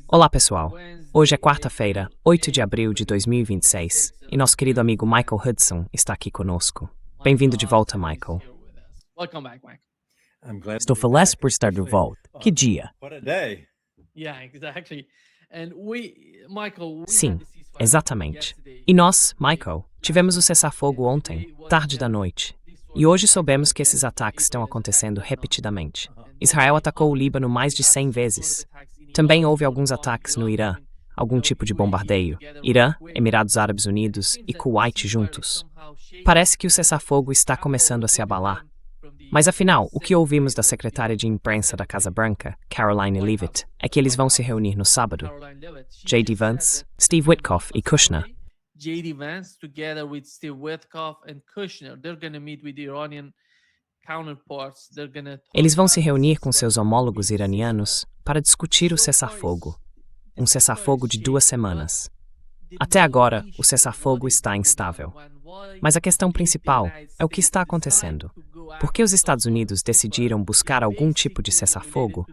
Olá, pessoal. Hoje é quarta-feira, 8 de abril de 2026, e nosso querido amigo Michael Hudson está aqui conosco. Bem-vindo de volta, Michael. Estou feliz por estar de volta. Que dia! Sim, exatamente. E nós, Michael, tivemos o cessar-fogo ontem, tarde da noite. E hoje soubemos que esses ataques estão acontecendo repetidamente. Israel atacou o Líbano mais de 100 vezes. Também houve alguns ataques no Irã, algum tipo de bombardeio. Irã, Emirados Árabes Unidos e Kuwait juntos. Parece que o cessar-fogo está começando a se abalar. Mas afinal, o que ouvimos da secretária de imprensa da Casa Branca, Caroline Leavitt, é que eles vão se reunir no sábado. J.D. Vance, Steve Witkoff e Kushner. J.D. Vance, together with Steve Witkoff and Kushner, they're going to meet with the Iranian counterparts. Eles vão se reunir com seus homólogos iranianos para discutir o cessar-fogo. Um cessar-fogo de 2 semanas. Até agora, o cessar-fogo está instável. Mas a questão principal é o que está acontecendo. Por que os Estados Unidos decidiram buscar algum tipo de cessar-fogo?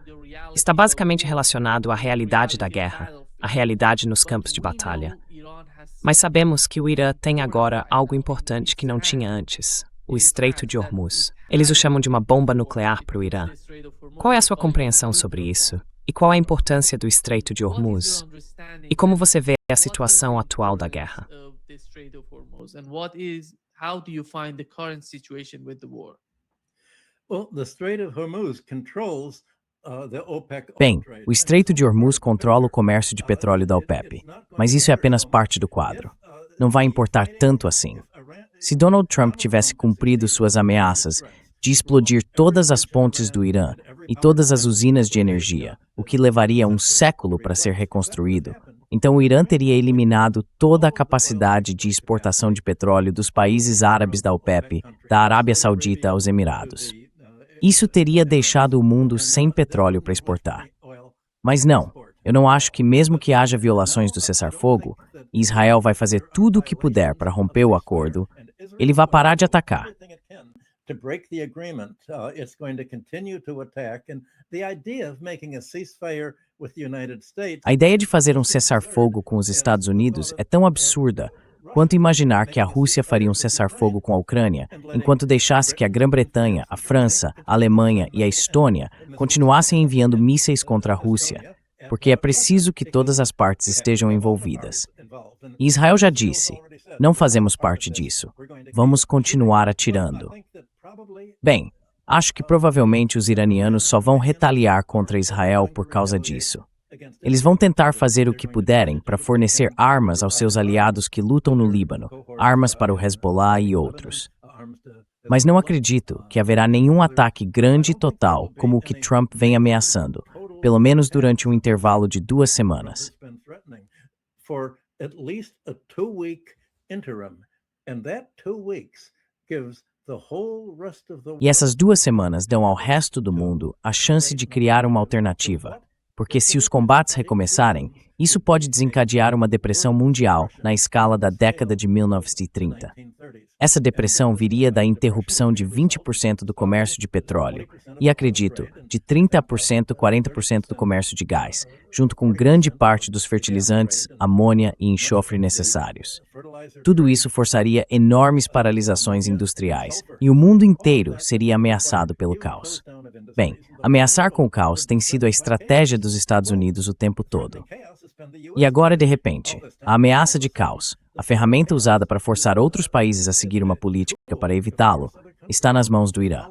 Está basicamente relacionado à realidade da guerra, à realidade nos campos de batalha. Mas sabemos que o Irã tem agora algo importante que não tinha antes, o Estreito de Hormuz. Eles o chamam de uma bomba nuclear para o Irã. Qual é a sua compreensão sobre isso? E qual é a importância do Estreito de Hormuz? E como você vê a situação atual da guerra? Bem, o Estreito de Hormuz controla o comércio de petróleo da OPEP, mas isso é apenas parte do quadro. Não vai importar tanto assim. Se Donald Trump tivesse cumprido suas ameaças de explodir todas as pontes do Irã e todas as usinas de energia, o que levaria um século para ser reconstruído, então o Irã teria eliminado toda a capacidade de exportação de petróleo dos países árabes da OPEP, da Arábia Saudita aos Emirados. Isso teria deixado o mundo sem petróleo para exportar. Mas não, eu não acho que mesmo que haja violações do cessar-fogo, e Israel vai fazer tudo o que puder para romper o acordo, ele vai parar de atacar. A ideia de fazer um cessar-fogo com os Estados Unidos é tão absurda quanto imaginar que a Rússia faria um cessar-fogo com a Ucrânia, enquanto deixasse que a Grã-Bretanha, a França, a Alemanha e a Estônia continuassem enviando mísseis contra a Rússia, porque é preciso que todas as partes estejam envolvidas. E Israel já disse, não fazemos parte disso, vamos continuar atirando. Bem, acho que provavelmente os iranianos só vão retaliar contra Israel por causa disso. Eles vão tentar fazer o que puderem para fornecer armas aos seus aliados que lutam no Líbano, armas para o Hezbollah e outros. Mas não acredito que haverá nenhum ataque grande e total como o que Trump vem ameaçando, pelo menos durante um intervalo de 2 semanas. E essas 2 semanas dão ao resto do mundo a chance de criar uma alternativa. Porque se os combates recomeçarem, isso pode desencadear uma depressão mundial na escala da década de 1930. Essa depressão viria da interrupção de 20% do comércio de petróleo e, acredito, de 30% a 40% do comércio de gás, junto com grande parte dos fertilizantes, amônia e enxofre necessários. Tudo isso forçaria enormes paralisações industriais e o mundo inteiro seria ameaçado pelo caos. Bem, ameaçar com o caos tem sido a estratégia dos Estados Unidos o tempo todo. E agora, de repente, a ameaça de caos, a ferramenta usada para forçar outros países a seguir uma política para evitá-lo, está nas mãos do Irã.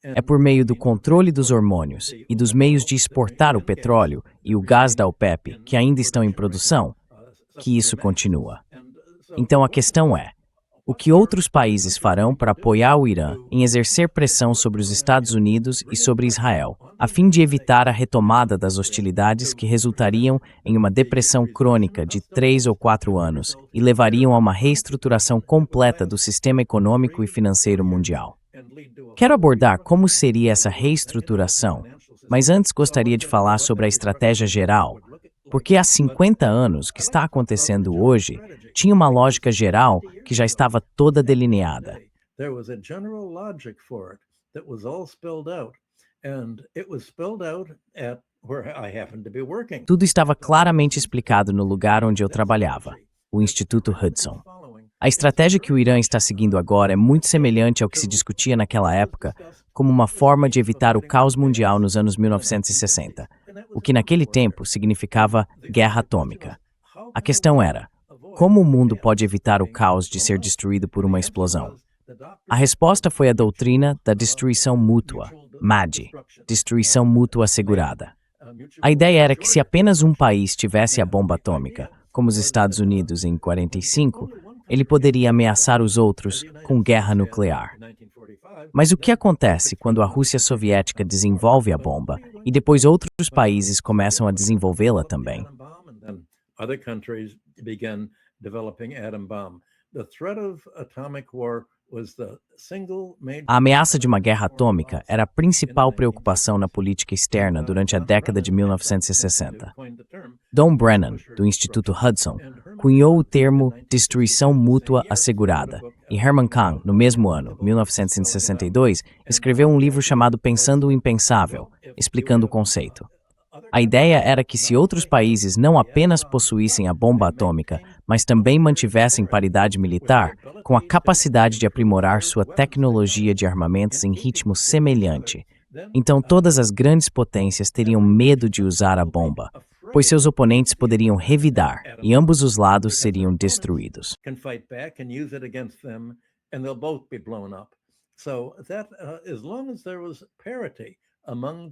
É por meio do controle dos hormônios e dos meios de exportar o petróleo e o gás da OPEP, que ainda estão em produção, que isso continua. Então a questão é, o que outros países farão para apoiar o Irã em exercer pressão sobre os Estados Unidos e sobre Israel, a fim de evitar a retomada das hostilidades que resultariam em uma depressão crônica de 3 ou 4 anos e levariam a uma reestruturação completa do sistema econômico e financeiro mundial. Quero abordar como seria essa reestruturação, mas antes gostaria de falar sobre a estratégia geral, Porque há 50 anos o que está acontecendo hoje tinha uma lógica geral que já estava toda delineada. There was a general logic for it that was all spelled out, and it was spelled out at where I happened to be working. Tudo estava claramente explicado no lugar onde eu trabalhava, o Instituto Hudson. A estratégia que o Irã está seguindo agora é muito semelhante ao que se discutia naquela época como uma forma de evitar o caos mundial nos anos 1960, o que naquele tempo significava guerra atômica. A questão era, como o mundo pode evitar o caos de ser destruído por uma explosão? A resposta foi a doutrina da destruição mútua, MAD, destruição mútua assegurada. A ideia era que se apenas um país tivesse a bomba atômica, como os Estados Unidos em 1945, ele poderia ameaçar os outros com guerra nuclear. Mas o que acontece quando a Rússia soviética desenvolve a bomba e depois outros países começam a desenvolvê-la também? Other countries began developing atom bomb. The threat of atomic war was the single major... A ameaça de uma guerra atômica era a principal preocupação na política externa durante a década de 1960. Don Brennan, do Instituto Hudson, cunhou o termo destruição mútua assegurada, e Herman Kahn, no mesmo ano, 1962, escreveu um livro chamado Pensando o Impensável, explicando o conceito. A ideia era que se outros países não apenas possuíssem a bomba atômica, mas também mantivessem paridade militar, com a capacidade de aprimorar sua tecnologia de armamentos em ritmo semelhante, então todas as grandes potências teriam medo de usar a bomba, pois seus oponentes poderiam revidar e ambos os lados seriam destruídos.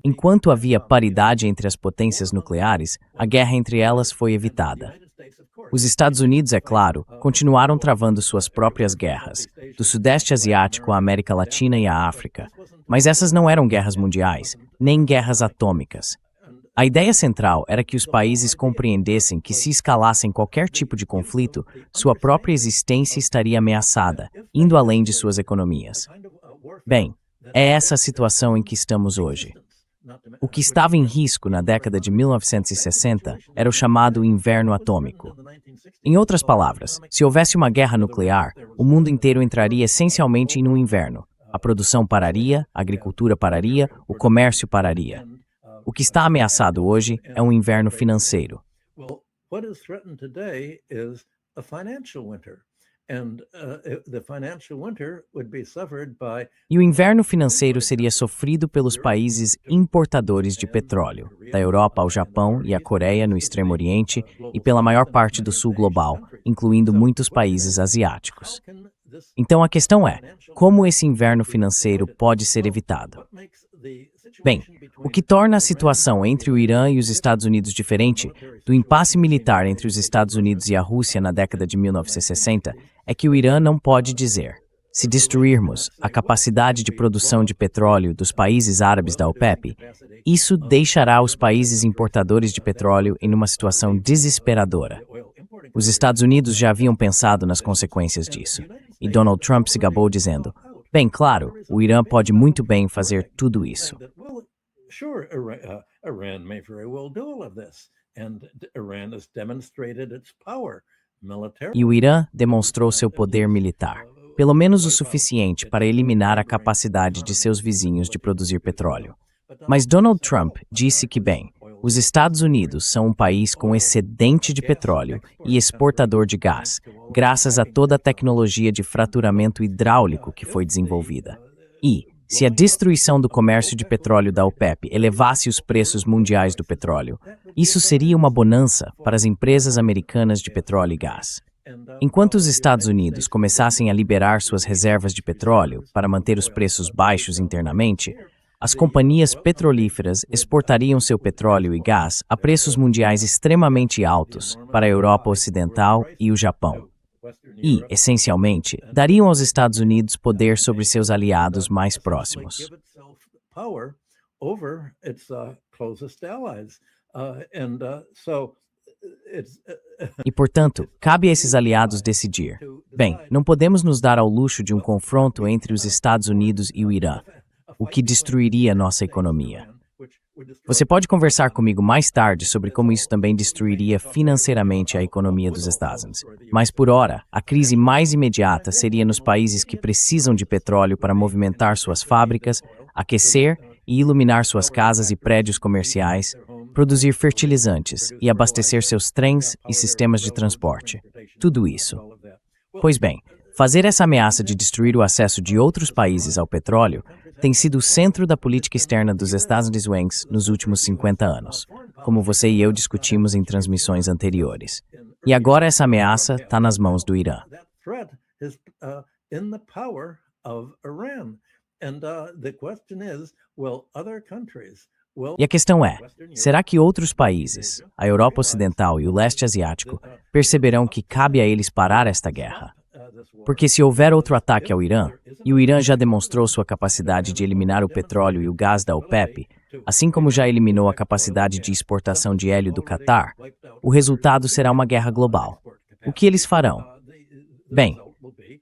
Enquanto havia paridade entre as potências nucleares, a guerra entre elas foi evitada. Os Estados Unidos, é claro, continuaram travando suas próprias guerras, do Sudeste Asiático à América Latina e à África, mas essas não eram guerras mundiais, nem guerras atômicas. A ideia central era que os países compreendessem que se escalassem qualquer tipo de conflito, sua própria existência estaria ameaçada, indo além de suas economias. Bem, é essa a situação em que estamos hoje. O que estava em risco na década de 1960 era o chamado inverno atômico. Em outras palavras, se houvesse uma guerra nuclear, o mundo inteiro entraria essencialmente em um inverno. A produção pararia, a agricultura pararia, o comércio pararia. O que está ameaçado hoje é um inverno financeiro. E o inverno financeiro seria sofrido pelos países importadores de petróleo, da Europa ao Japão e a Coreia no Extremo Oriente e pela maior parte do sul global, incluindo muitos países asiáticos. Então a questão é, como esse inverno financeiro pode ser evitado? Bem, o que torna a situação entre o Irã e os Estados Unidos diferente do impasse militar entre os Estados Unidos e a Rússia na década de 1960 é que o Irã não pode dizer: se destruirmos a capacidade de produção de petróleo dos países árabes da OPEP, isso deixará os países importadores de petróleo em uma situação desesperadora. Os Estados Unidos já haviam pensado nas consequências disso, e Donald Trump se gabou dizendo: bem, claro, o Irã pode muito bem fazer tudo isso. E o Irã demonstrou seu poder militar, pelo menos o suficiente para eliminar a capacidade de seus vizinhos de produzir petróleo. Mas Donald Trump disse que, bem, os Estados Unidos são um país com excedente de petróleo e exportador de gás, graças a toda a tecnologia de fraturamento hidráulico que foi desenvolvida. E, se a destruição do comércio de petróleo da OPEP elevasse os preços mundiais do petróleo, isso seria uma bonança para as empresas americanas de petróleo e gás. Enquanto os Estados Unidos começassem a liberar suas reservas de petróleo para manter os preços baixos internamente, as companhias petrolíferas exportariam seu petróleo e gás a preços mundiais extremamente altos para a Europa Ocidental e o Japão. E, essencialmente, dariam aos Estados Unidos poder sobre seus aliados mais próximos. E, portanto, cabe a esses aliados decidir: bem, não podemos nos dar ao luxo de um confronto entre os Estados Unidos e o Irã, o que destruiria nossa economia. Você pode conversar comigo mais tarde sobre como isso também destruiria financeiramente a economia dos Estados Unidos. Mas, por ora, a crise mais imediata seria nos países que precisam de petróleo para movimentar suas fábricas, aquecer e iluminar suas casas e prédios comerciais, produzir fertilizantes e abastecer seus trens e sistemas de transporte. Tudo isso. Pois bem, fazer essa ameaça de destruir o acesso de outros países ao petróleo tem sido o centro da política externa dos Estados Unidos nos últimos 50 anos, como você e eu discutimos em transmissões anteriores. E agora essa ameaça está nas mãos do Irã. E a questão é, será que outros países, a Europa Ocidental e o leste asiático, perceberão que cabe a eles parar esta guerra? Porque se houver outro ataque ao Irã, e o Irã já demonstrou sua capacidade de eliminar o petróleo e o gás da OPEP, assim como já eliminou a capacidade de exportação de hélio do Catar, o resultado será uma guerra global. O que eles farão? Bem,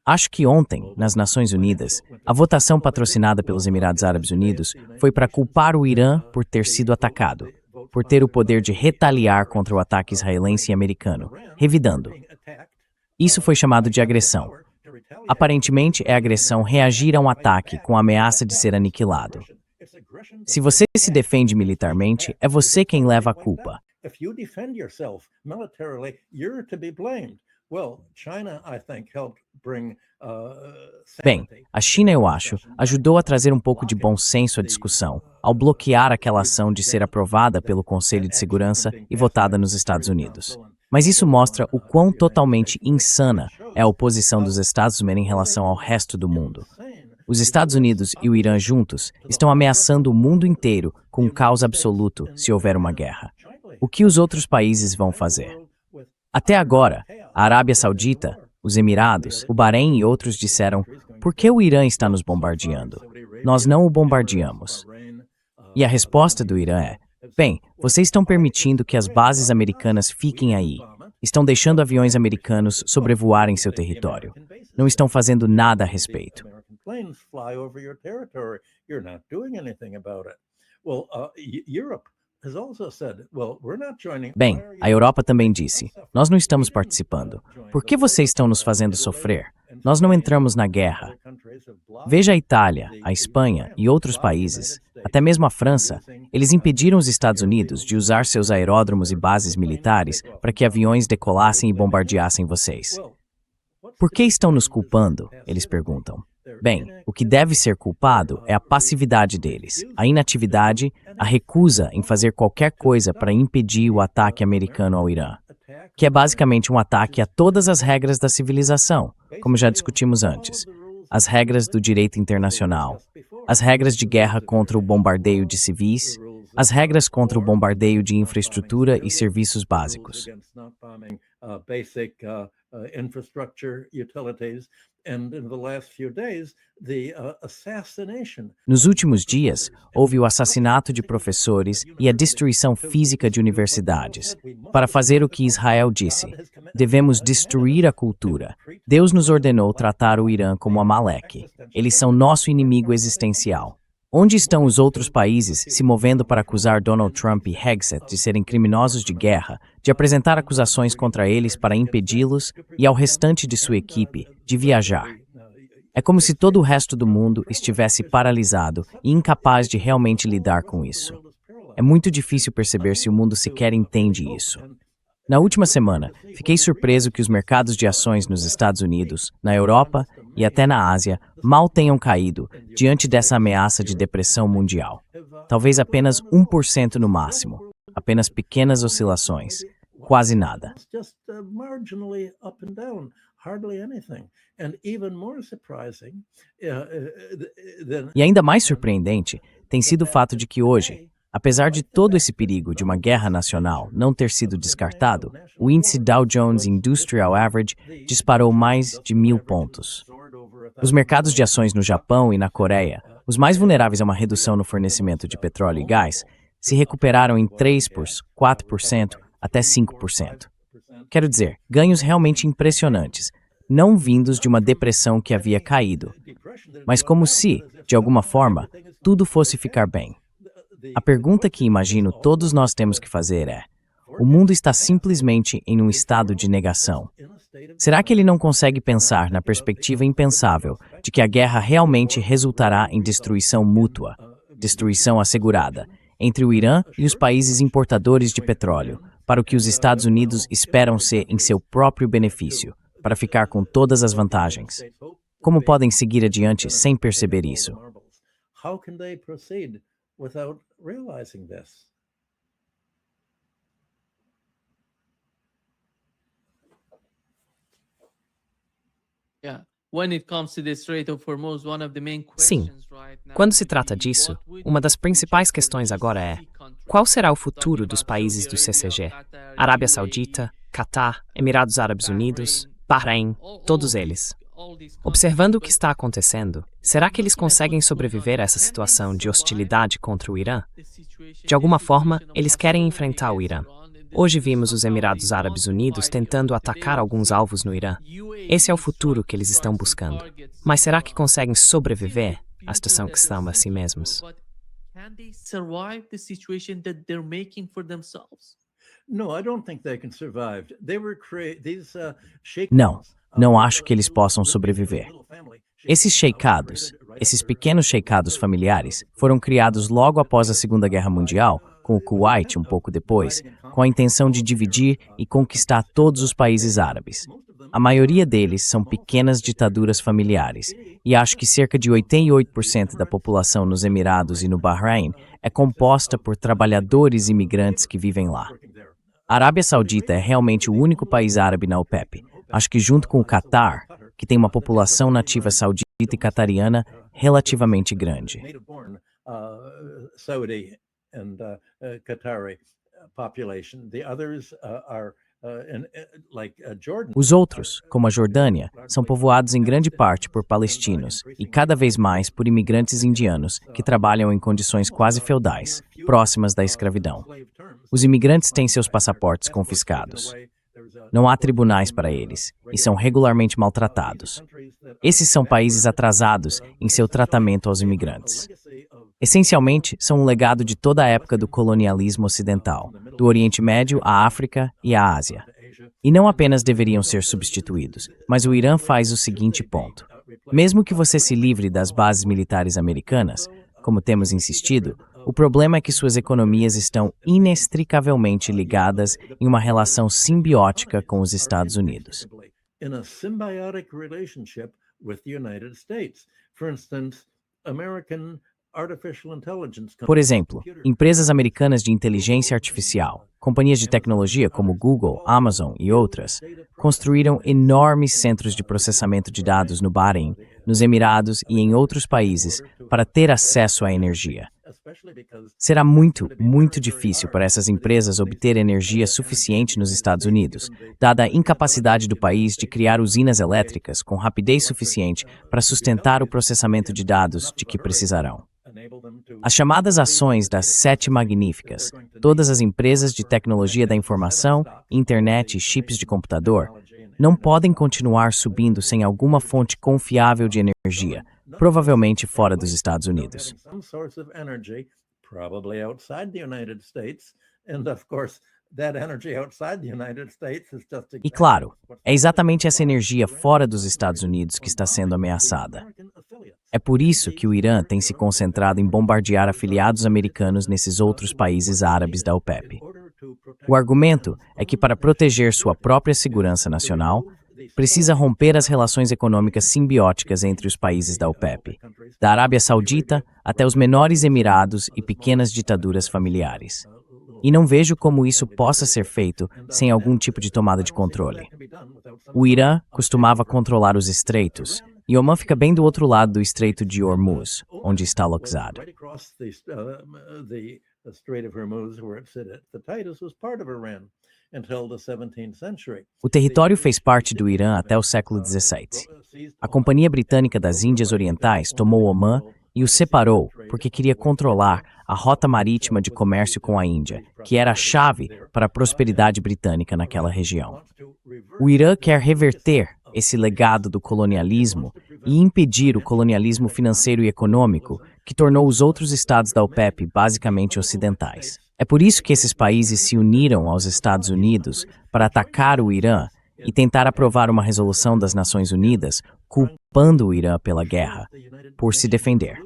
acho que ontem, nas Nações Unidas, a votação patrocinada pelos Emirados Árabes Unidos foi para culpar o Irã por ter sido atacado, por ter o poder de retaliar contra o ataque israelense e americano, revidando. Isso foi chamado de agressão. Aparentemente, é agressão reagir a um ataque com a ameaça de ser aniquilado. Se você se defende militarmente, é você quem leva a culpa. Bem, a China, eu acho, ajudou a trazer um pouco de bom senso à discussão, ao bloquear aquela ação de ser aprovada pelo Conselho de Segurança e votada nos Estados Unidos. Mas isso mostra o quão totalmente insana é a oposição dos Estados Unidos em relação ao resto do mundo. Os Estados Unidos e o Irã juntos estão ameaçando o mundo inteiro com um caos absoluto se houver uma guerra. O que os outros países vão fazer? Até agora, a Arábia Saudita, os Emirados, o Bahrein e outros disseram: por que o Irã está nos bombardeando? Nós não o bombardeamos. E a resposta do Irã é: bem, vocês estão permitindo que as bases americanas fiquem aí. Estão deixando aviões americanos sobrevoarem seu território. Não estão fazendo nada a respeito. Bem, a Europa também disse: nós não estamos participando. Por que vocês estão nos fazendo sofrer? Nós não entramos na guerra. Veja a Itália, a Espanha e outros países, até mesmo a França, eles impediram os Estados Unidos de usar seus aeródromos e bases militares para que aviões decolassem e bombardeassem vocês. Por que estão nos culpando? Eles perguntam. Bem, o que deve ser culpado é a passividade deles, a inatividade, a recusa em fazer qualquer coisa para impedir o ataque americano ao Irã, que é basicamente um ataque a todas as regras da civilização, como já discutimos antes, as regras do direito internacional, as regras de guerra contra o bombardeio de civis, as regras contra o bombardeio de infraestrutura e serviços básicos. Nos últimos dias, houve o assassinato de professores e a destruição física de universidades. Para fazer o que Israel disse, devemos destruir a cultura. Deus nos ordenou tratar o Irã como Amaleque. Eles são nosso inimigo existencial. Onde estão os outros países se movendo para acusar Donald Trump e Hegseth de serem criminosos de guerra, de apresentar acusações contra eles para impedi-los e ao restante de sua equipe de viajar? É como se todo o resto do mundo estivesse paralisado e incapaz de realmente lidar com isso. É muito difícil perceber se o mundo sequer entende isso. Na última semana, fiquei surpreso que os mercados de ações nos Estados Unidos, na Europa e até na Ásia mal tenham caído diante dessa ameaça de depressão mundial. Talvez apenas 1% no máximo, apenas pequenas oscilações, quase nada. E ainda mais surpreendente tem sido o fato de que hoje, apesar de todo esse perigo de uma guerra nacional não ter sido descartado, o índice Dow Jones Industrial Average disparou mais de 1.000 pontos. Os mercados de ações no Japão e na Coreia, os mais vulneráveis a uma redução no fornecimento de petróleo e gás, se recuperaram em 3%, 4%, até 5%. Quero dizer, ganhos realmente impressionantes, não vindos de uma depressão que havia caído, mas como se, de alguma forma, tudo fosse ficar bem. A pergunta que imagino todos nós temos que fazer é: o mundo está simplesmente em um estado de negação. Será que ele não consegue pensar na perspectiva impensável de que a guerra realmente resultará em destruição mútua, destruição assegurada, entre o Irã e os países importadores de petróleo, para o que os Estados Unidos esperam ser em seu próprio benefício, para ficar com todas as vantagens? Como podem seguir adiante sem perceber isso? How can they proceed without realizing this? Yeah. When it comes to the Strait of Hormuz, one of the main Sim, questions right now quando se would trata be disso, what would uma das be principais the questões agora é: key countries? qual será o futuro Talking dos about países Saudi do CCG? Arabia, Qatar, Arábia UAE, Saudita, Catar, Emirados Árabes Unidos, Bahrein, Bahrein, todos eles. all these Observando o countries, que está acontecendo, será que eles conseguem sobreviver a essa situação de hostilidade contra o Irã? the situation- De alguma the forma, situation of eles querem hostility enfrentar o against Irã. Iran, and this Hoje is vimos os somehow Emirados they Árabes want to Unidos fight tentando Iran. They atacar want alguns to- alvos no Irã. UAE Esse é o is futuro trying que eles to estão strike some buscando. targets Mas in será que Iran. conseguem This is sobreviver the à situação future que that they're estão a si looking mesmos? for, but can they survive the situation that they're making for themselves? No, I don't think they can survive. They were Não, não acho que eles possam sobreviver. Esses sheikados, esses pequenos sheikados familiares, foram criados logo após a Segunda Guerra Mundial, com o Kuwait um pouco depois, com a intenção de dividir e conquistar todos os países árabes. A maioria deles são pequenas ditaduras familiares, e acho que cerca de 88% da população nos Emirados e no Bahrein é composta por trabalhadores imigrantes que vivem lá. A Arábia Saudita é realmente o único país árabe na OPEP, acho que junto com o Catar, que tem uma população nativa saudita e catariana relativamente grande. Saudi and Qatari population. The others are Jordan. Os outros, como a Jordânia, são povoados em grande parte por palestinos e cada vez mais por imigrantes indianos que trabalham em condições quase feudais, próximas da escravidão. Os imigrantes têm seus passaportes confiscados. Não há tribunais para eles e são regularmente maltratados. Esses são países atrasados em seu tratamento aos imigrantes. Essencialmente, são um legado de toda a época do colonialismo ocidental, do Oriente Médio à África e à Ásia. E não apenas deveriam ser substituídos, mas o Irã faz o seguinte ponto. Mesmo que você se livre das bases militares americanas, como temos insistido, o problema é que suas economias estão inextricavelmente ligadas em uma relação simbiótica com os Estados Unidos. In a symbiotic relationship with the United States. For instance, American artificial intelligence Por exemplo, empresas americanas de inteligência artificial, companhias de tecnologia como Google, Amazon e outras, construíram enormes centros de processamento de dados no Bahrein, nos Emirados e em outros países para ter acesso à energia. Será muito, muito difícil para essas empresas obter energia suficiente nos Estados Unidos, dada a incapacidade do país de criar usinas elétricas com rapidez suficiente para sustentar o processamento de dados de que precisarão. As chamadas ações das Sete Magníficas, todas as empresas de tecnologia da informação, internet e chips de computador, não podem continuar subindo sem alguma fonte confiável de energia, provavelmente fora dos Estados Unidos. E claro, é exatamente essa energia fora dos Estados Unidos que está sendo ameaçada. É por isso que o Irã tem se concentrado em bombardear afiliados americanos nesses outros países árabes da OPEP. O argumento é que, para proteger sua própria segurança nacional, precisa romper as relações econômicas simbióticas entre os países da OPEP, da Arábia Saudita até os menores Emirados e pequenas ditaduras familiares. E não vejo como isso possa ser feito sem algum tipo de tomada de controle. O Irã costumava controlar os estreitos, e Omã fica bem do outro lado do Estreito de Hormuz, onde está localizado. O território fez parte do Irã até o século XVII. A Companhia Britânica das Índias Orientais tomou Omã e o separou porque queria controlar a rota marítima de comércio com a Índia, que era a chave para a prosperidade britânica naquela região. O Irã quer reverter esse legado do colonialismo e impedir o colonialismo financeiro e econômico que tornou os outros estados da OPEP basicamente ocidentais. É por isso que esses países se uniram aos Estados Unidos para atacar o Irã e tentar aprovar uma resolução das Nações Unidas culpando o Irã pela guerra, por se defender.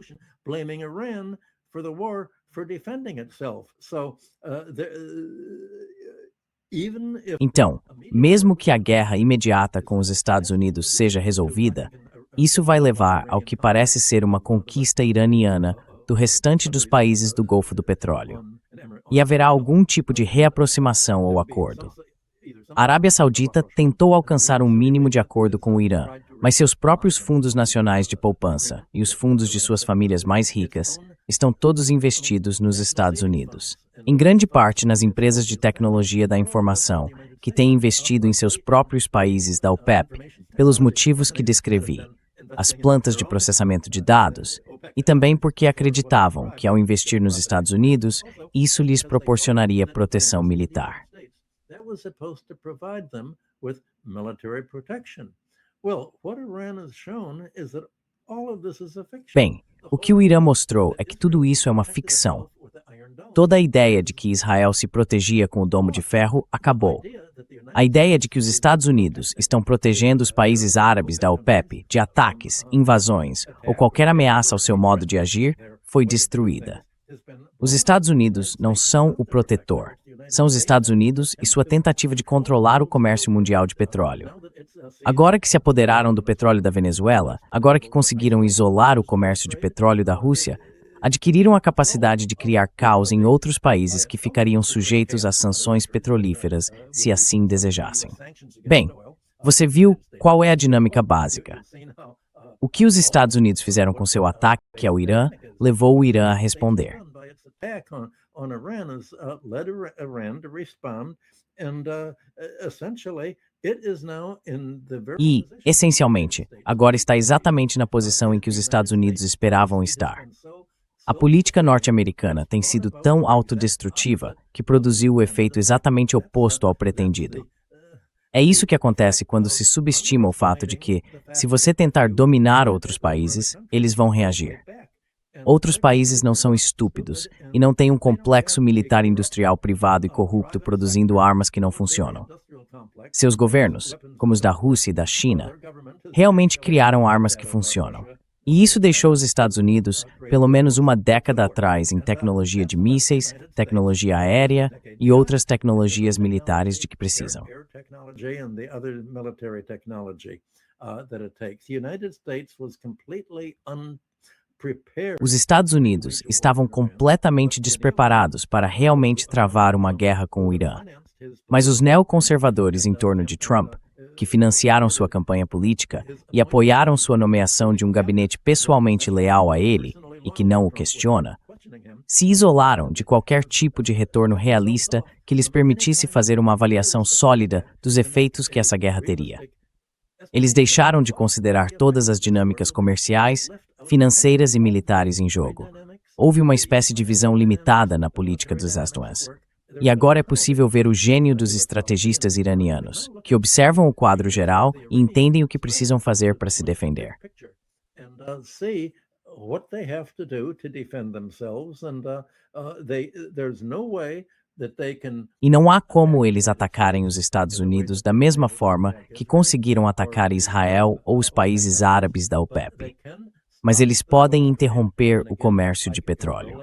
Então, mesmo que a guerra imediata com os Estados Unidos seja resolvida, isso vai levar ao que parece ser uma conquista iraniana do restante dos países do Golfo do Petróleo. E haverá algum tipo de reaproximação ou acordo. A Arábia Saudita tentou alcançar um mínimo de acordo com o Irã, mas seus próprios fundos nacionais de poupança e os fundos de suas famílias mais ricas estão todos investidos nos Estados Unidos. Em grande parte nas empresas de tecnologia da informação, que têm investido em seus próprios países da OPEP, pelos motivos que descrevi, as plantas de processamento de dados, e também porque acreditavam que ao investir nos Estados Unidos, isso lhes proporcionaria proteção militar. Bem, o que o Irã mostrou é que tudo isso é uma ficção. Toda a ideia de que Israel se protegia com o Domo de Ferro acabou. A ideia de que os Estados Unidos estão protegendo os países árabes da OPEP de ataques, invasões ou qualquer ameaça ao seu modo de agir foi destruída. Os Estados Unidos não são o protetor. São os Estados Unidos e sua tentativa de controlar o comércio mundial de petróleo. Agora que se apoderaram do petróleo da Venezuela, agora que conseguiram isolar o comércio de petróleo da Rússia, adquiriram a capacidade de criar caos em outros países que ficariam sujeitos às sanções petrolíferas se assim desejassem. Bem, você viu qual é a dinâmica básica. O que os Estados Unidos fizeram com seu ataque ao Irã levou o Irã a responder. E, essencialmente, agora está exatamente na posição em que os Estados Unidos esperavam estar. A política norte-americana tem sido tão autodestrutiva que produziu o efeito exatamente oposto ao pretendido. É isso que acontece quando se subestima o fato de que, se você tentar dominar outros países, eles vão reagir. Outros países não são estúpidos e não têm um complexo militar industrial privado e corrupto produzindo armas que não funcionam. Seus governos, como os da Rússia e da China, realmente criaram armas que funcionam. E isso deixou os Estados Unidos, pelo menos uma década atrás, em tecnologia de mísseis, tecnologia aérea e outras tecnologias militares de que precisam. Os Estados Unidos estavam completamente despreparados para realmente travar uma guerra com o Irã. Mas os neoconservadores em torno de Trump, que financiaram sua campanha política e apoiaram sua nomeação de um gabinete pessoalmente leal a ele e que não o questiona, se isolaram de qualquer tipo de retorno realista que lhes permitisse fazer uma avaliação sólida dos efeitos que essa guerra teria. Eles deixaram de considerar todas as dinâmicas comerciais, financeiras e militares em jogo. Houve uma espécie de visão limitada na política dos Estados Unidos. E agora é possível ver o gênio dos estrategistas iranianos, que observam o quadro geral e entendem o que precisam fazer para se defender. E não há como eles atacarem os Estados Unidos da mesma forma que conseguiram atacar Israel ou os países árabes da OPEP. Mas eles podem interromper o comércio de petróleo.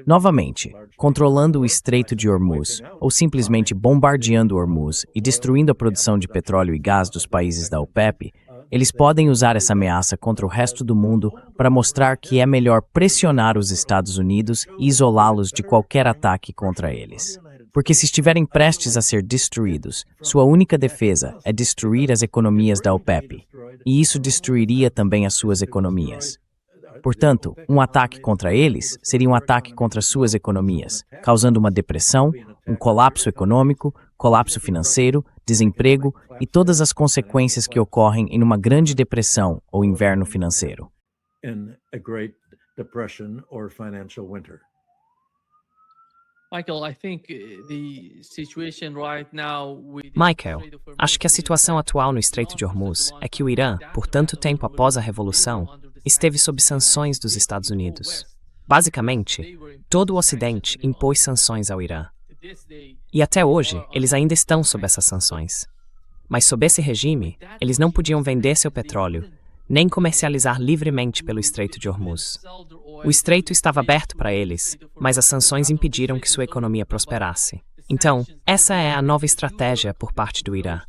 Novamente, controlando o Estreito de Hormuz, ou simplesmente bombardeando Hormuz e destruindo a produção de petróleo e gás dos países da OPEP, eles podem usar essa ameaça contra o resto do mundo para mostrar que é melhor pressionar os Estados Unidos e isolá-los de qualquer ataque contra eles. Porque se estiverem prestes a ser destruídos, sua única defesa é destruir as economias da OPEP, e isso destruiria também as suas economias. Portanto, um ataque contra eles seria um ataque contra suas economias, causando uma depressão, um colapso econômico, colapso financeiro, desemprego e todas as consequências que ocorrem em uma grande depressão ou inverno financeiro. Michael, acho que a situação atual no Estreito de Hormuz é que o Irã, por tanto tempo após a Revolução, esteve sob sanções dos Estados Unidos. Basicamente, todo o Ocidente impôs sanções ao Irã. E até hoje, eles ainda estão sob essas sanções. Mas sob esse regime, eles não podiam vender seu petróleo, nem comercializar livremente pelo Estreito de Hormuz. O estreito estava aberto para eles, mas as sanções impediram que sua economia prosperasse. Então, essa é a nova estratégia por parte do Irã.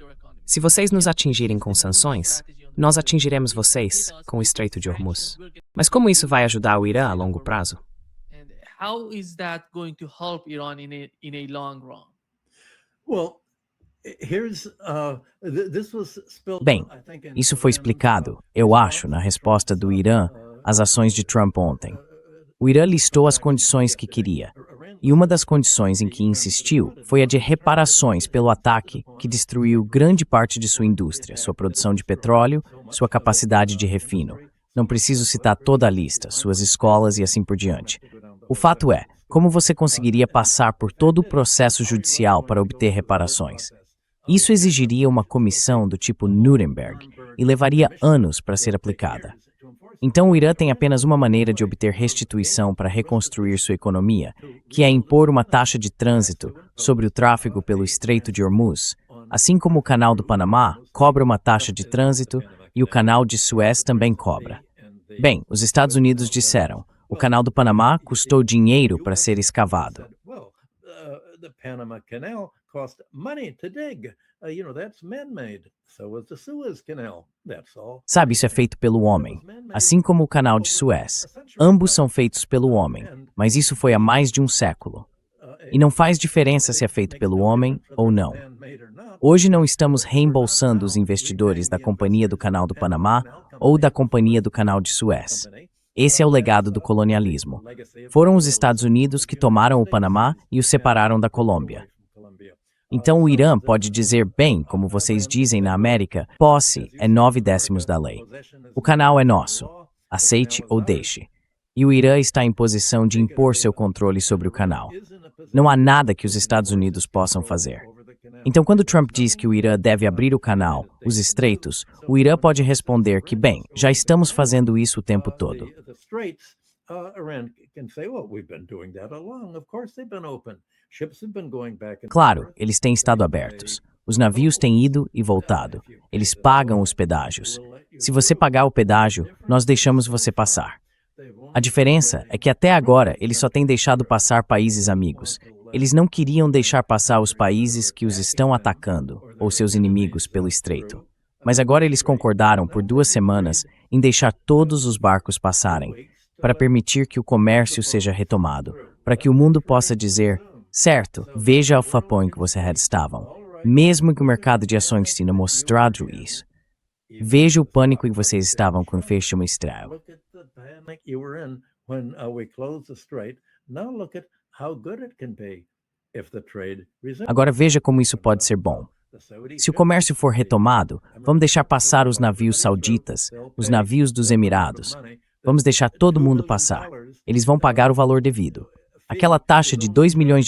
Se vocês nos atingirem com sanções, nós atingiremos vocês com o Estreito de Hormuz. Mas como isso vai ajudar o Irã a longo prazo? How is that going to help Iran in a long run? Well, Bem, isso foi explicado, eu acho, na resposta do Irã às ações de Trump ontem. O Irã listou as condições que queria, e uma das condições em que insistiu foi a de reparações pelo ataque que destruiu grande parte de sua indústria, sua produção de petróleo, sua capacidade de refino. Não preciso citar toda a lista, suas escolas e assim por diante. O fato é, como você conseguiria passar por todo o processo judicial para obter reparações? Isso exigiria uma comissão do tipo Nuremberg e levaria anos para ser aplicada. Então o Irã tem apenas uma maneira de obter restituição para reconstruir sua economia, que é impor uma taxa de trânsito sobre o tráfego pelo Estreito de Hormuz, assim como o Canal do Panamá cobra uma taxa de trânsito e o Canal de Suez também cobra. Bem, os Estados Unidos disseram, o Canal do Panamá custou dinheiro para ser escavado. The Panama Canal cost money to dig. That's man-made. So was the Suez Canal. That's all. Sabe, isso é feito pelo homem, assim como o Canal de Suez. Ambos são feitos pelo homem, mas isso foi há mais de um século. E não faz diferença se é feito pelo homem ou não. Hoje não estamos reembolsando os investidores da Companhia do Canal do Panamá ou da Companhia do Canal de Suez. Esse é o legado do colonialismo. Foram os Estados Unidos que tomaram o Panamá e o separaram da Colômbia. Então o Irã pode dizer bem, como vocês dizem na América, posse é 9/10 da lei. O canal é nosso, aceite ou deixe. E o Irã está em posição de impor seu controle sobre o canal. Não há nada que os Estados Unidos possam fazer. Então, quando Trump diz que o Irã deve abrir o canal, os estreitos, o Irã pode responder que, bem, já estamos fazendo isso o tempo todo. Claro, eles têm estado abertos. Os navios têm ido e voltado. Eles pagam os pedágios. Se você pagar o pedágio, nós deixamos você passar. A diferença é que até agora eles só têm deixado passar países amigos. Eles não queriam deixar passar os países que os estão atacando, ou seus inimigos, pelo estreito. Mas agora eles concordaram por 2 semanas em deixar todos os barcos passarem, para permitir que o comércio seja retomado, para que o mundo possa dizer, certo, veja o papão em que vocês estavam, mesmo que o mercado de ações tenha mostrado isso. Veja o pânico em que vocês estavam quando fecham o estreio. Agora veja como isso pode ser bom. Se o comércio for retomado, vamos deixar passar os navios sauditas, os navios dos Emirados. Vamos deixar todo mundo passar. Eles vão pagar o valor devido. Aquela taxa de $2 milhões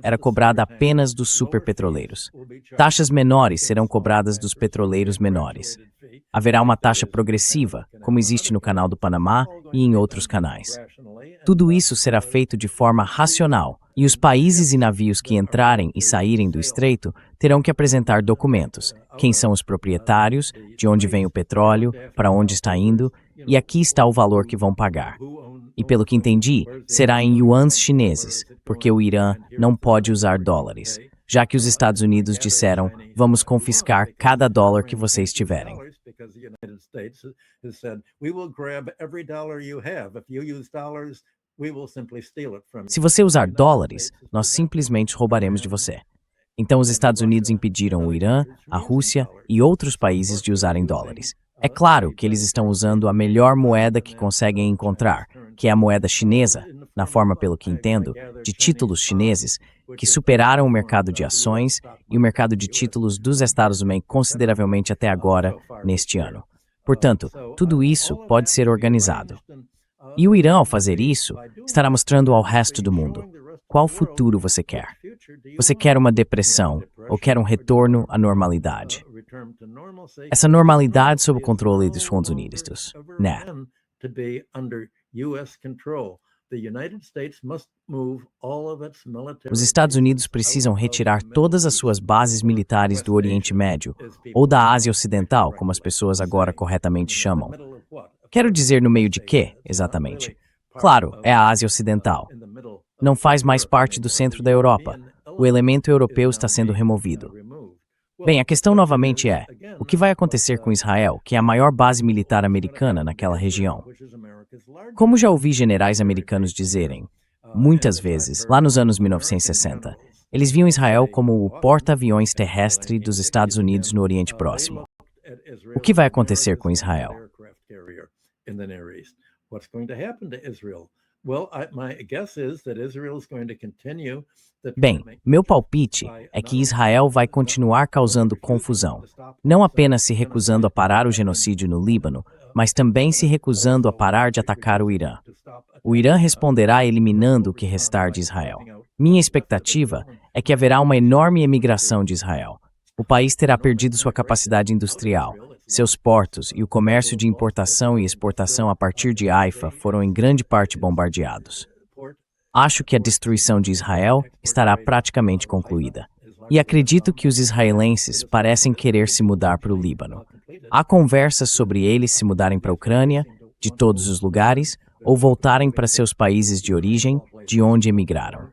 era cobrada apenas dos superpetroleiros. Taxas menores serão cobradas dos petroleiros menores. Haverá uma taxa progressiva, como existe no Canal do Panamá e em outros canais. Tudo isso será feito de forma racional, e os países e navios que entrarem e saírem do estreito terão que apresentar documentos. Quem são os proprietários, de onde vem o petróleo, para onde está indo, e aqui está o valor que vão pagar. E pelo que entendi, será em yuans chineses, porque o Irã não pode usar dólares, já que os Estados Unidos disseram, vamos confiscar cada dólar que vocês tiverem. Se você usar dólares, nós simplesmente roubaremos de você. Então os Estados Unidos impediram o Irã, a Rússia e outros países de usarem dólares. É claro que eles estão usando a melhor moeda que conseguem encontrar, que é a moeda chinesa, na forma, pelo que entendo, de títulos chineses, que superaram o mercado de ações e o mercado de títulos dos Estados Unidos consideravelmente até agora, neste ano. Portanto, tudo isso pode ser organizado. E o Irã, ao fazer isso, estará mostrando ao resto do mundo qual futuro você quer. Você quer uma depressão ou quer um retorno à normalidade? Essa normalidade sob o controle dos Estados Unidos, né? to be under U.S. control. The United States must move all of its military. Os Estados Unidos precisam retirar todas as suas bases militares do Oriente Médio, ou da Ásia Ocidental, como as pessoas agora corretamente chamam. Quero dizer no meio de quê, exatamente? Claro, é a Ásia Ocidental. Não faz mais parte do centro da Europa. O elemento europeu está sendo removido. Bem, a questão novamente é, o que vai acontecer com Israel, que é a maior base militar americana naquela região? Como já ouvi generais americanos dizerem, muitas vezes, lá nos anos 1960, eles viam Israel como o porta-aviões terrestre dos Estados Unidos no Oriente Próximo. O que vai acontecer com Israel? Bem, meu palpite é que Israel vai continuar causando confusão, não apenas se recusando a parar o genocídio no Líbano, mas também se recusando a parar de atacar o Irã. O Irã responderá eliminando o que restar de Israel. Minha expectativa é que haverá uma enorme emigração de Israel. O país terá perdido sua capacidade industrial. Seus portos e o comércio de importação e exportação a partir de Haifa foram em grande parte bombardeados. Acho que a destruição de Israel estará praticamente concluída. E acredito que os israelenses parecem querer se mudar para o Líbano. Há conversas sobre eles se mudarem para a Ucrânia, de todos os lugares, ou voltarem para seus países de origem, de onde emigraram.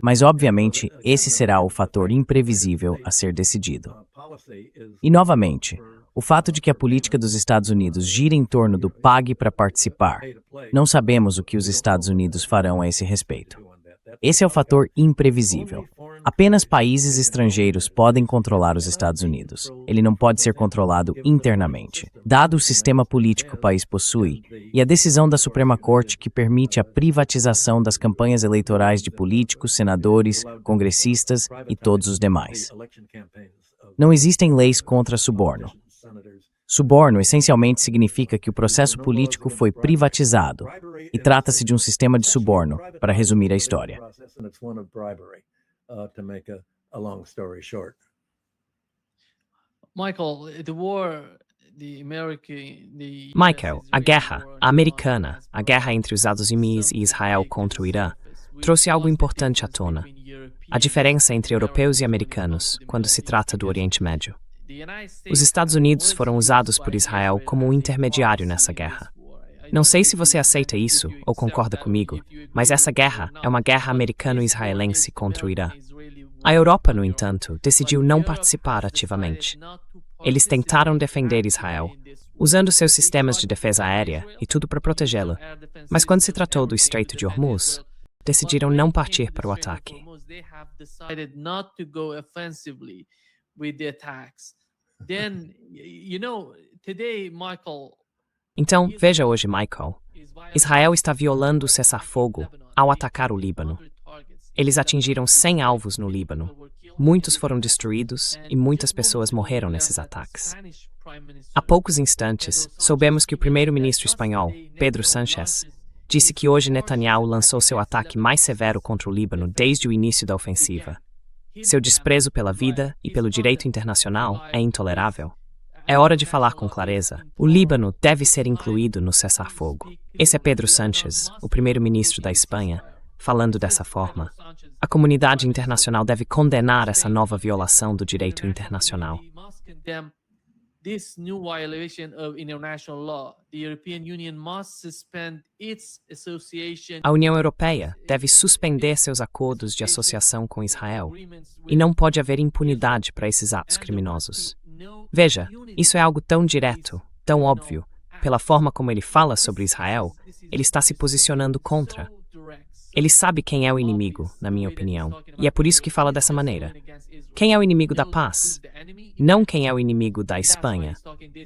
Mas, obviamente, esse será o fator imprevisível a ser decidido. E, novamente, o fato de que a política dos Estados Unidos gira em torno do pague para participar. Não sabemos o que os Estados Unidos farão a esse respeito. Esse é o fator imprevisível. Apenas países estrangeiros podem controlar os Estados Unidos. Ele não pode ser controlado internamente, dado o sistema político que o país possui e a decisão da Suprema Corte que permite a privatização das campanhas eleitorais de políticos, senadores, congressistas e todos os demais. Não existem leis contra suborno. Suborno essencialmente significa que o processo político foi privatizado e trata-se de um sistema de suborno, para resumir a história. Michael, a guerra americana, a guerra entre os Estados Unidos e Israel contra o Irã, trouxe algo importante à tona. A diferença entre europeus e americanos, quando se trata do Oriente Médio. Os Estados Unidos foram usados por Israel como um intermediário nessa guerra. Não sei se você aceita isso ou concorda comigo, mas essa guerra é uma guerra americano-israelense contra o Irã. A Europa, no entanto, decidiu não participar ativamente. Eles tentaram defender Israel, usando seus sistemas de defesa aérea e tudo para protegê-lo. Mas quando se tratou do Estreito de Hormuz, decidiram não partir para o ataque. Então, veja hoje, Michael. Israel está violando o cessar-fogo ao atacar o Líbano. Eles atingiram 100 alvos no Líbano. Muitos foram destruídos e muitas pessoas morreram nesses ataques. Há poucos instantes, soubemos que o primeiro-ministro espanhol, Pedro Sánchez, disse que hoje Netanyahu lançou seu ataque mais severo contra o Líbano desde o início da ofensiva. Seu desprezo pela vida e pelo direito internacional é intolerável. É hora de falar com clareza. O Líbano deve ser incluído no cessar-fogo. Esse é Pedro Sánchez, o primeiro-ministro da Espanha, falando dessa forma. A comunidade internacional deve condenar essa nova violação do direito internacional. A União Europeia deve suspender seus acordos de associação com Israel e não pode haver impunidade para esses atos criminosos. Veja, isso é algo tão direto, tão óbvio. Pela forma como ele fala sobre Israel, ele está se posicionando contra. Ele sabe quem é o inimigo, na minha opinião, e é por isso que fala dessa maneira. Quem é o inimigo da paz? Não quem é o inimigo da Espanha.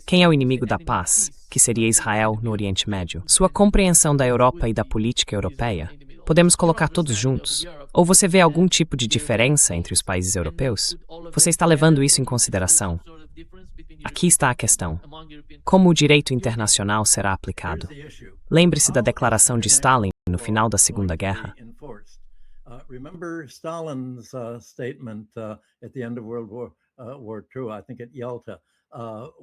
Quem é o inimigo da paz, que seria Israel no Oriente Médio? Sua compreensão da Europa e da política europeia, podemos colocar todos juntos? Ou você vê algum tipo de diferença entre os países europeus? Você está levando isso em consideração? Aqui está a questão. Como o direito internacional será aplicado? Lembre-se da declaração de Stalin no final da Segunda Guerra. Remember Stalin's statement at the end of War II, I think at Yalta,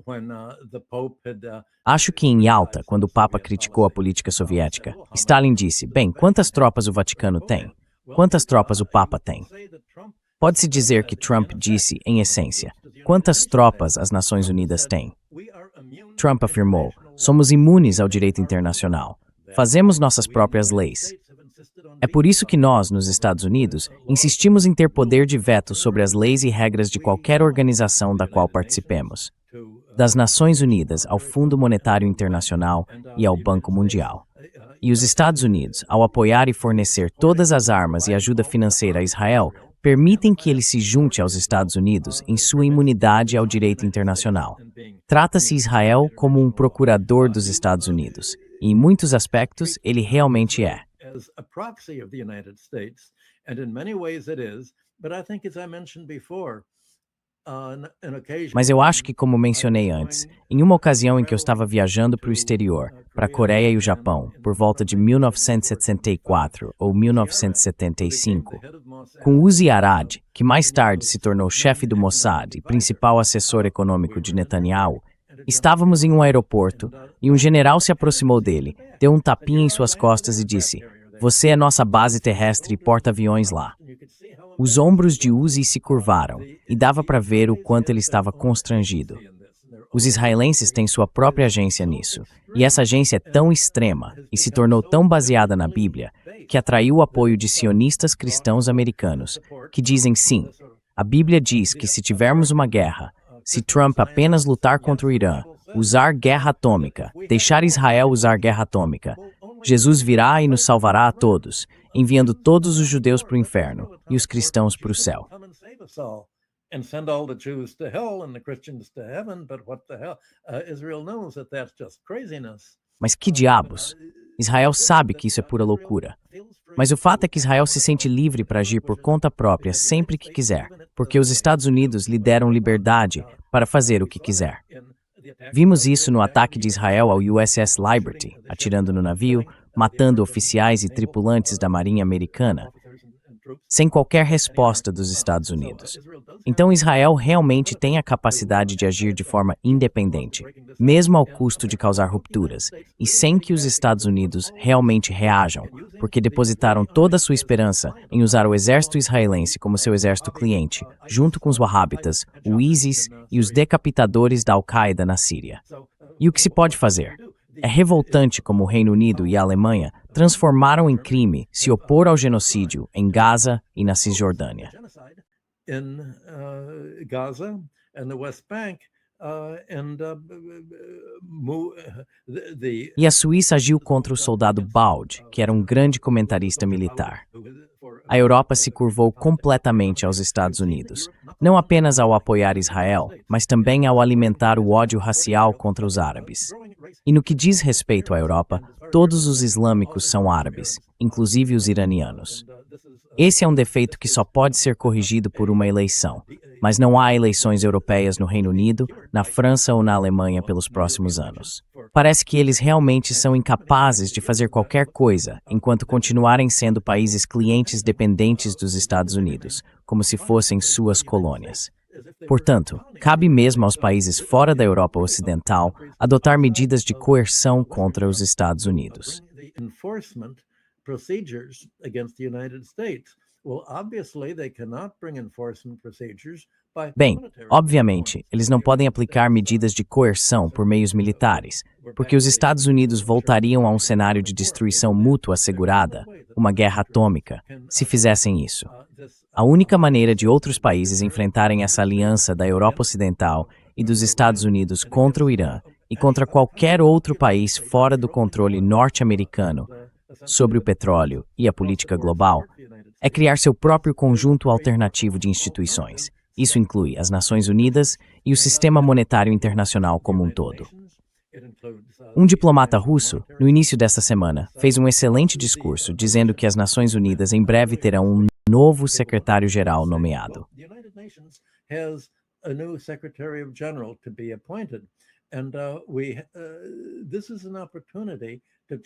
when the Pope had. Acho que em Yalta, quando o Papa criticou a política soviética, Stalin disse: bem, quantas tropas o Vaticano tem? Quantas tropas o Papa tem? Pode-se dizer que Trump disse, em essência, quantas tropas as Nações Unidas têm? Trump afirmou: somos imunes ao direito internacional. Fazemos nossas próprias leis. É por isso que nós, nos Estados Unidos, insistimos em ter poder de veto sobre as leis e regras de qualquer organização da qual participemos, das Nações Unidas ao Fundo Monetário Internacional e ao Banco Mundial. E os Estados Unidos, ao apoiar e fornecer todas as armas e ajuda financeira a Israel, permitem que ele se junte aos Estados Unidos em sua imunidade ao direito internacional. Trata-se Israel como um procurador dos Estados Unidos, e em muitos aspectos ele realmente é. As a proxy of the United States, and in many ways it is, but I think, as I mentioned before, Mas eu acho que, como mencionei antes, em uma ocasião em que eu estava viajando para o exterior, para a Coreia e o Japão, por volta de 1974 ou 1975, com Uzi Arad, que mais tarde se tornou chefe do Mossad e principal assessor econômico de Netanyahu, estávamos em um aeroporto e um general se aproximou dele, deu um tapinha em suas costas e disse: "Você é nossa base terrestre e porta-aviões lá." Os ombros de Uzi se curvaram e dava para ver o quanto ele estava constrangido. Os israelenses têm sua própria agência nisso, e essa agência é tão extrema e se tornou tão baseada na Bíblia que atraiu o apoio de sionistas cristãos americanos, que dizem sim, a Bíblia diz que se tivermos uma guerra, se Trump apenas lutar contra o Irã, usar guerra atômica, deixar Israel usar guerra atômica, Jesus virá e nos salvará a todos, enviando todos os judeus para o inferno e os cristãos para o céu. Mas que diabos? Israel sabe que isso é pura loucura. Mas o fato é que Israel se sente livre para agir por conta própria sempre que quiser, porque os Estados Unidos lhe deram liberdade para fazer o que quiser. Vimos isso no ataque de Israel ao USS Liberty, atirando no navio, matando oficiais e tripulantes da Marinha Americana, sem qualquer resposta dos Estados Unidos. Então Israel realmente tem a capacidade de agir de forma independente, mesmo ao custo de causar rupturas, e sem que os Estados Unidos realmente reajam, porque depositaram toda a sua esperança em usar o exército israelense como seu exército cliente, junto com os Wahhabitas, o ISIS e os decapitadores da Al-Qaeda na Síria. E o que se pode fazer? É revoltante como o Reino Unido e a Alemanha transformaram em crime se opor ao genocídio em Gaza e na Cisjordânia. E a Suíça agiu contra o soldado Baud, que era um grande comentarista militar. A Europa se curvou completamente aos Estados Unidos, não apenas ao apoiar Israel, mas também ao alimentar o ódio racial contra os árabes. E no que diz respeito à Europa, todos os islâmicos são árabes, inclusive os iranianos. Esse é um defeito que só pode ser corrigido por uma eleição, mas não há eleições europeias no Reino Unido, na França ou na Alemanha pelos próximos anos. Parece que eles realmente são incapazes de fazer qualquer coisa enquanto continuarem sendo países clientes dependentes dos Estados Unidos, como se fossem suas colônias. Portanto, cabe mesmo aos países fora da Europa Ocidental adotar medidas de coerção contra os Estados Unidos. Bem, obviamente, eles não podem aplicar medidas de coerção por meios militares, porque os Estados Unidos voltariam a um cenário de destruição mútua assegurada, uma guerra atômica, se fizessem isso. A única maneira de outros países enfrentarem essa aliança da Europa Ocidental e dos Estados Unidos contra o Irã e contra qualquer outro país fora do controle norte-americano sobre o petróleo e a política global é criar seu próprio conjunto alternativo de instituições. Isso inclui as Nações Unidas e o sistema monetário internacional como um todo. Um diplomata russo, no início desta semana, fez um excelente discurso dizendo que as Nações Unidas em breve terão um novo secretário-geral nomeado.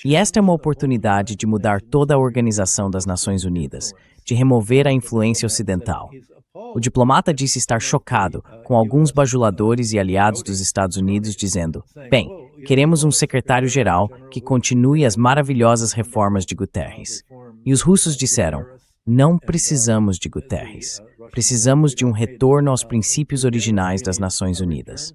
E esta é uma oportunidade de mudar toda a Organização das Nações Unidas, de remover a influência ocidental. O diplomata disse estar chocado com alguns bajuladores e aliados dos Estados Unidos dizendo: bem, queremos um secretário-geral que continue as maravilhosas reformas de Guterres. E os russos disseram: não precisamos de Guterres. Precisamos de um retorno aos princípios originais das Nações Unidas.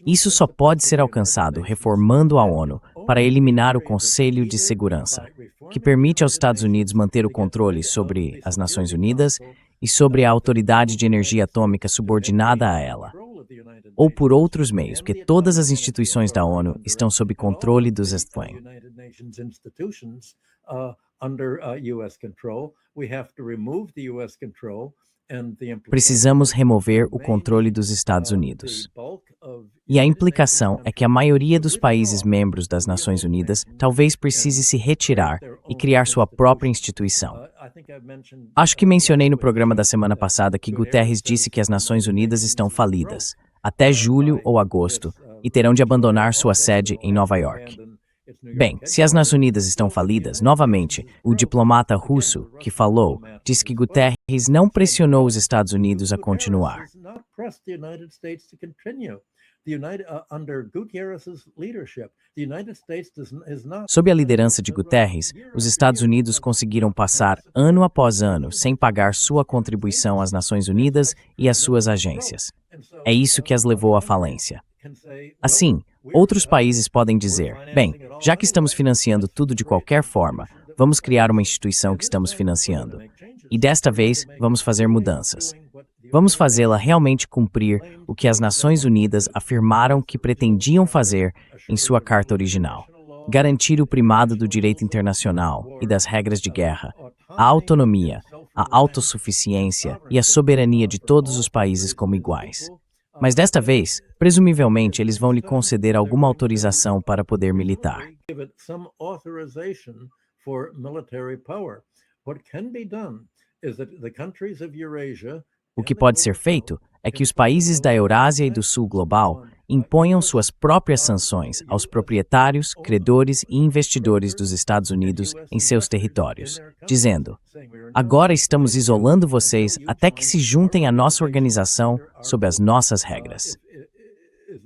Isso só pode ser alcançado reformando a ONU para eliminar o Conselho de Segurança, que permite aos Estados Unidos manter o controle sobre as Nações Unidas e sobre a Autoridade de Energia Atômica subordinada a ela, ou por outros meios, porque todas as instituições da ONU estão sob controle dos Estado. Precisamos remover o controle dos Estados Unidos. E a implicação é que a maioria dos países membros das Nações Unidas talvez precise se retirar e criar sua própria instituição. Acho que mencionei no programa da semana passada que Guterres disse que as Nações Unidas estão falidas, até julho ou agosto, e terão de abandonar sua sede em Nova York. Bem, se as Nações Unidas estão falidas, novamente, o diplomata russo que falou disse que Guterres não pressionou os Estados Unidos a continuar. Sob a liderança de Guterres, os Estados Unidos conseguiram passar ano após ano sem pagar sua contribuição às Nações Unidas e às suas agências. É isso que as levou à falência. Assim, outros países podem dizer: bem, já que estamos financiando tudo de qualquer forma, vamos criar uma instituição que estamos financiando. E desta vez, vamos fazer mudanças. Vamos fazê-la realmente cumprir o que as Nações Unidas afirmaram que pretendiam fazer em sua carta original: garantir o primado do direito internacional e das regras de guerra, a autonomia, a autossuficiência e a soberania de todos os países como iguais. Mas desta vez, presumivelmente, eles vão lhe conceder alguma autorização para poder militar. O que pode ser feito é que os países da Eurásia e do Sul Global imponham suas próprias sanções aos proprietários, credores e investidores dos Estados Unidos em seus territórios, dizendo: agora estamos isolando vocês até que se juntem à nossa organização sob as nossas regras.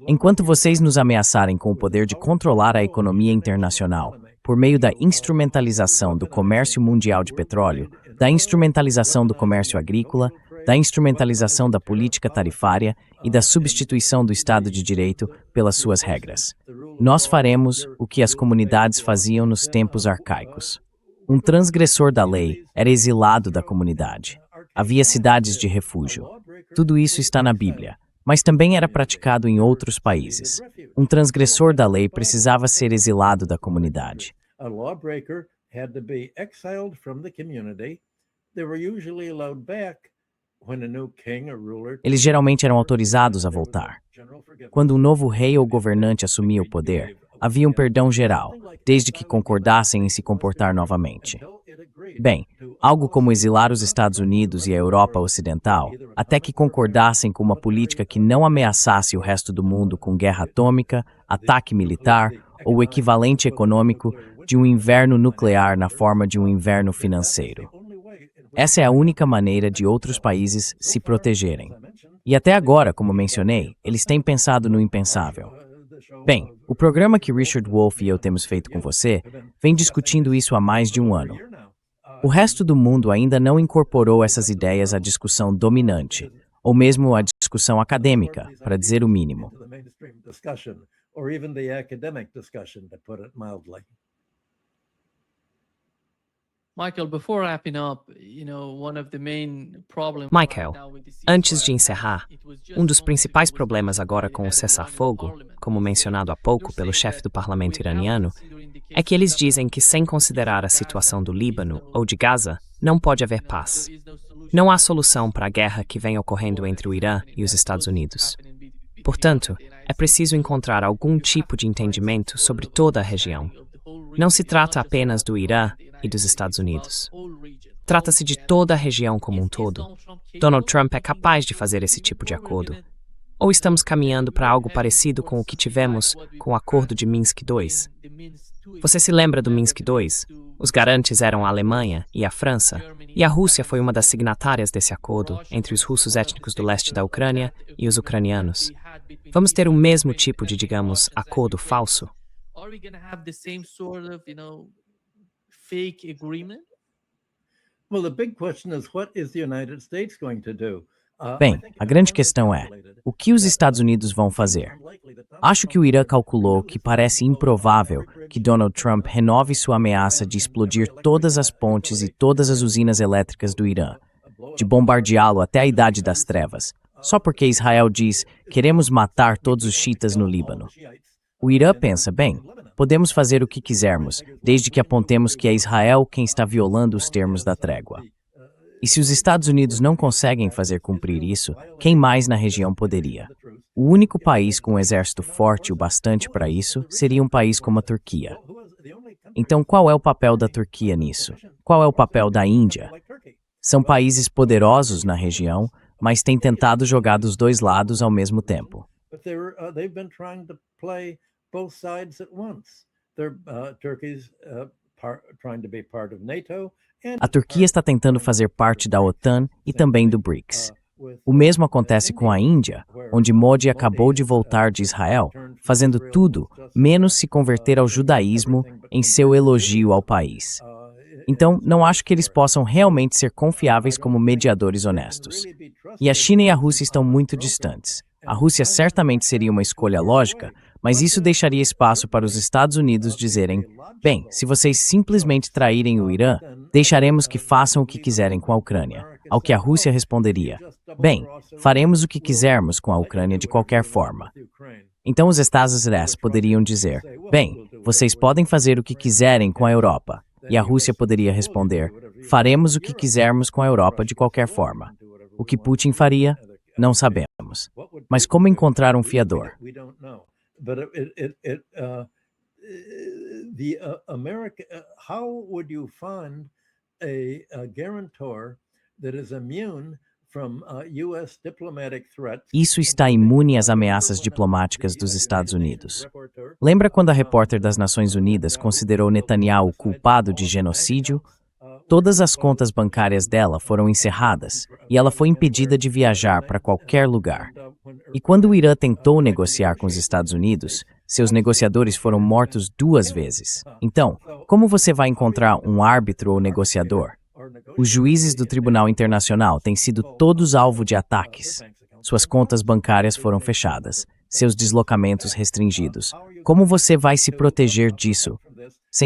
Enquanto vocês nos ameaçarem com o poder de controlar a economia internacional por meio da instrumentalização do comércio mundial de petróleo, da instrumentalização do comércio agrícola, da instrumentalização da política tarifária e da substituição do Estado de Direito pelas suas regras, nós faremos o que as comunidades faziam nos tempos arcaicos. Um transgressor da lei era exilado da comunidade. Havia cidades de refúgio. Tudo isso está na Bíblia, mas também era praticado em outros países. Um transgressor da lei precisava ser exilado da comunidade. Eles geralmente eram autorizados a voltar. Quando um novo rei ou governante assumia o poder, havia um perdão geral, desde que concordassem em se comportar novamente. Bem, algo como exilar os Estados Unidos e a Europa Ocidental, até que concordassem com uma política que não ameaçasse o resto do mundo com guerra atômica, ataque militar ou o equivalente econômico de um inverno nuclear na forma de um inverno financeiro. Essa é a única maneira de outros países se protegerem. E até agora, como mencionei, eles têm pensado no impensável. Bem, o programa que Richard Wolff e eu temos feito com você vem discutindo isso há mais de um ano. O resto do mundo ainda não incorporou essas ideias à discussão dominante, ou mesmo à discussão acadêmica, para dizer o mínimo. Michael, antes de encerrar, um dos principais problemas agora com o cessar-fogo, como mencionado há pouco pelo chefe do parlamento iraniano, é que eles dizem que, sem considerar a situação do Líbano ou de Gaza, não pode haver paz. Não há solução para a guerra que vem ocorrendo entre o Irã e os Estados Unidos. Portanto, é preciso encontrar algum tipo de entendimento sobre toda a região. Não se trata apenas do Irã e dos Estados Unidos. Trata-se de toda a região como um todo. Donald Trump é capaz de fazer esse tipo de acordo. Ou estamos caminhando para algo parecido com o que tivemos com o Acordo de Minsk II? Você se lembra do Minsk II? Os garantes eram a Alemanha e a França, e a Rússia foi uma das signatárias desse acordo entre os russos étnicos do leste da Ucrânia e os ucranianos. Vamos ter o mesmo tipo de, digamos, acordo falso? Fake agreement? Well, the big question is what is the United States going to do? Bem, a grande questão é, o que os Estados Unidos vão fazer? Acho que o Irã calculou que parece improvável que Donald Trump renove sua ameaça de explodir todas as pontes e todas as usinas elétricas do Irã, de bombardeá-lo até a Idade das Trevas, só porque Israel diz, queremos matar todos os xiitas no Líbano. O Irã pensa, bem, podemos fazer o que quisermos, desde que apontemos que é Israel quem está violando os termos da trégua. E se os Estados Unidos não conseguem fazer cumprir isso, quem mais na região poderia? O único país com um exército forte o bastante para isso seria um país como a Turquia. Então, qual é o papel da Turquia nisso? Qual é o papel da Índia? São países poderosos na região, mas têm tentado jogar dos dois lados ao mesmo tempo. They've been trying to play both sides at once. Turkey's trying to be part of NATO. A Turquia está tentando fazer parte da OTAN e também do BRICS. O mesmo acontece com a Índia, onde Modi acabou de voltar de Israel, fazendo tudo, menos se converter ao judaísmo em seu elogio ao país. Então, não acho que eles possam realmente ser confiáveis como mediadores honestos. E a China e a Rússia estão muito distantes. A Rússia certamente seria uma escolha lógica, mas isso deixaria espaço para os Estados Unidos dizerem, bem, se vocês simplesmente traírem o Irã, deixaremos que façam o que quiserem com a Ucrânia. Ao que a Rússia responderia, bem, faremos o que quisermos com a Ucrânia de qualquer forma. Então os Estados Unidos poderiam dizer, bem, vocês podem fazer o que quiserem com a Europa. E a Rússia poderia responder, faremos o que quisermos com a Europa de qualquer forma. O que Putin faria? Não sabemos. Mas como encontrar um fiador? How would you find a guarantor that is immune from US diplomatic threats? Isso está imune às ameaças diplomáticas dos Estados Unidos. Lembra quando a repórter das Nações Unidas considerou Netanyahu culpado de genocídio? Todas as contas bancárias dela foram encerradas e ela foi impedida de viajar para qualquer lugar. E quando o Irã tentou negociar com os Estados Unidos, seus negociadores foram mortos 2 vezes. Então, como você vai encontrar um árbitro ou negociador? Os juízes do Tribunal Internacional têm sido todos alvo de ataques. Suas contas bancárias foram fechadas, seus deslocamentos restringidos. Como você vai se proteger disso?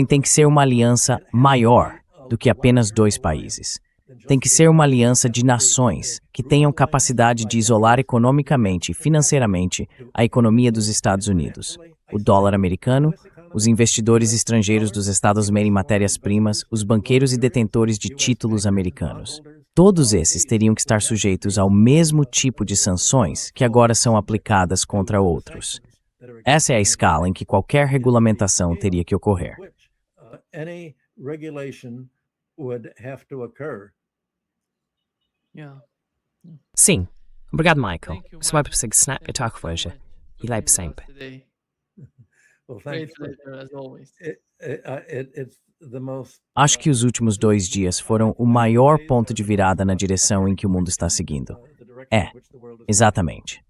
Tem que ser uma aliança maior do que apenas 2 países. Tem que ser uma aliança de nações que tenham capacidade de isolar economicamente e financeiramente a economia dos Estados Unidos, o dólar americano, os investidores estrangeiros dos Estados Unidos em matérias-primas, os banqueiros e detentores de títulos americanos. Todos esses teriam que estar sujeitos ao mesmo tipo de sanções que agora são aplicadas contra outros. Essa é a escala em que qualquer regulamentação teria que ocorrer. Sim. Obrigado, Michael. Você vai conseguir snap e talk hoje. E leve sempre. Acho que os últimos 2 dias foram o maior ponto de virada na direção em que o mundo está seguindo. Exatamente.